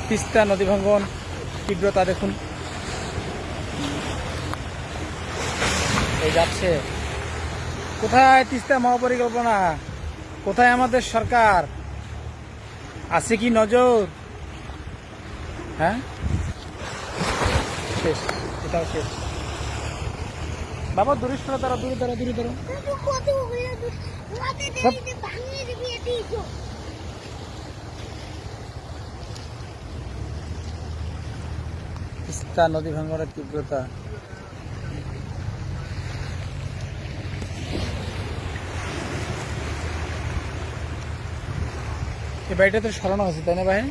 তিস্তা নদী ভাঙ্গন তীব্রতা দেখুন, এই যাচ্ছে। কোথায় তিস্তা মহাপরিকল্পনা? কোথায় আমাদের সরকার? আছে কি নজর? হ্যাঁ, শেষ, এটাও শেষ। বাবা দূরে সরে দাঁড়া, দূরে দাঁড়া, দূরে দাঁড়া। তিস্তা নদী ভাঙ্গনের তীব্রতা। এই বাড়িটা তো সরানো হয়েছে তাই না ভাই?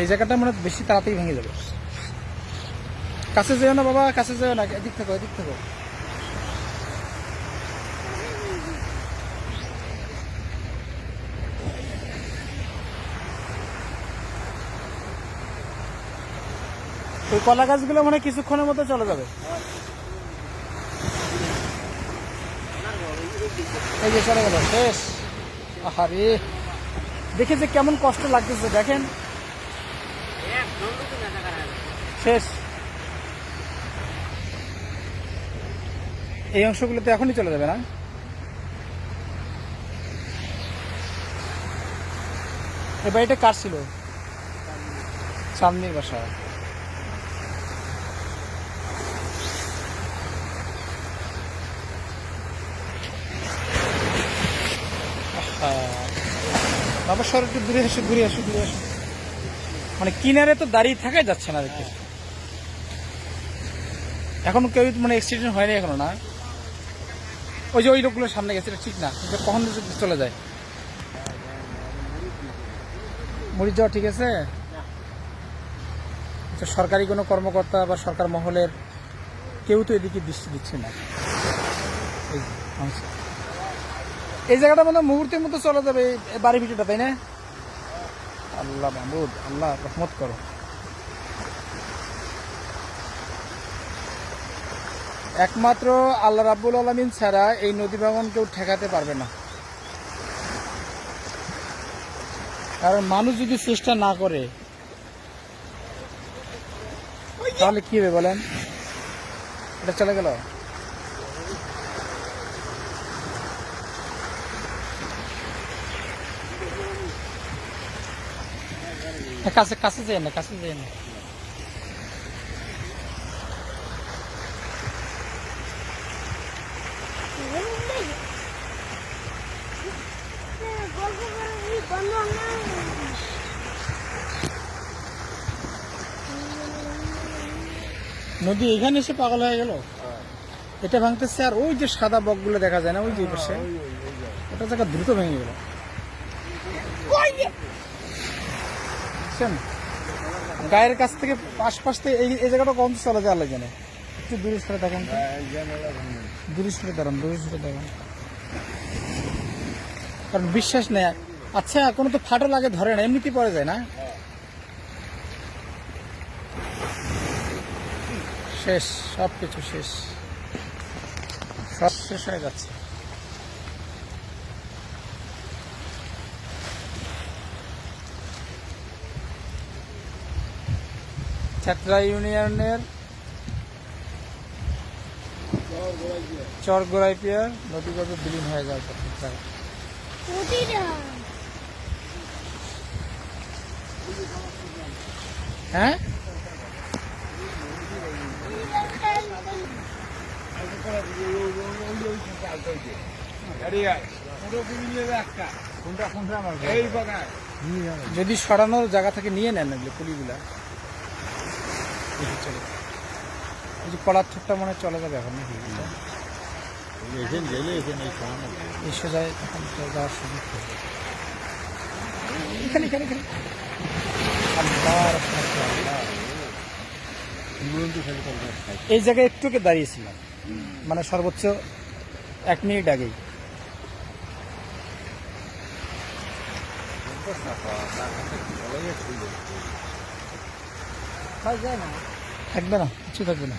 এই জায়গাটা মানে বেশি তাড়াতাড়ি ভেঙে যাবে। কাছে যেও না বাবা, কাছে যেও না, এদিক থেকে, এদিক থেকে। ওই কলা গাছগুলো মানে কিছুক্ষণের মধ্যে চলে যাবে। এই যে চলে গেল, শেষ। আহারে, দেখে যে কেমন কষ্ট লাগতেছে দেখেন, শেষ। এই অংশগুলো তো এখনই চলে যাবে না? এই বাড়িটা কার ছিল? সামনের বাসা। বাবা সর একটু দূরে আসো, দূরে আসো, দূরে আসো। মানে কিনারে তো দাঁড়িয়ে থাকাই যাচ্ছে না দেখতে। এখনো কেউ মানে অ্যাক্সিডেন্ট হয়নি এখনো না? ওই যে ওই লোকগুলোর সামনে গেছে, ঠিক না? কখন চলে যায় মরিচ যাওয়া, ঠিক আছে। সরকারি কোনো কর্মকর্তা বা সরকার মহলের কেউ তো এদিকে দৃষ্টি দিচ্ছে না। এই জায়গাটা মানে মুহূর্তের মতো চলে যাবে বাড়ি ভিতরটা, তাই না? আল্লাহ মাহমুদ, আল্লাহ রহমত করো। একমাত্র আল্লাহ রাব্বুল আলামিন ছাড়া এই নদী ভাঙন কেউ ঠেকাতে পারবে না। কারণ মানুষ যদি চেষ্টা না করে তাহলে কি হবে বলেন? এটা চলে গেল। কাছে কাছে যাই না, কাছে যাই না। নদী এখানে এসে পাগল হয়ে গেল। এটা ভাঙতেছে, আর ওই যে সাদা বকগুলো দেখা যায় না, ওই যে পাশে, ওটা জায়গা দ্রুত ভেঙে গেল। গায়ের কাছ থেকে আশপাশ থেকে এই জায়গাটা কম চলে যায়, আল্লাহ জানে। একটু দূরে সরে দেখেন, দূরে সরে দাঁড়ান, দূরে সরে দাঁড়ান। কারণ বিশ্বাস নেই। আচ্ছা, কোনো তো ফাটো লাগে ধরে না, এমনিতেই পড়ে যায় না? শেষ, সব কিছু শেষ, সব শেষ হয়ে যাচ্ছে। ছাত্রা ইউনিয়নের চরগোড়াইপিয়ার নদীগর্ভে বিলীন হয়ে যাওয়ার কথা। হ্যাঁ, যদি সরানোর জায়গা থেকে নিয়ে নেন এগুলো পুলিগুলা, এই যে কলার থোকটা মনে চলে যাবে এখন নাকি? এসে যায় তখন যাওয়ার সুযোগ হবে। এখানে এখানে এখানে এই জায়গায় একটুকে দাঁড়িয়েছিলাম, মানে সর্বোচ্চ 1 মিনিট আগেই। থাকবে না, কিছু থাকবে না।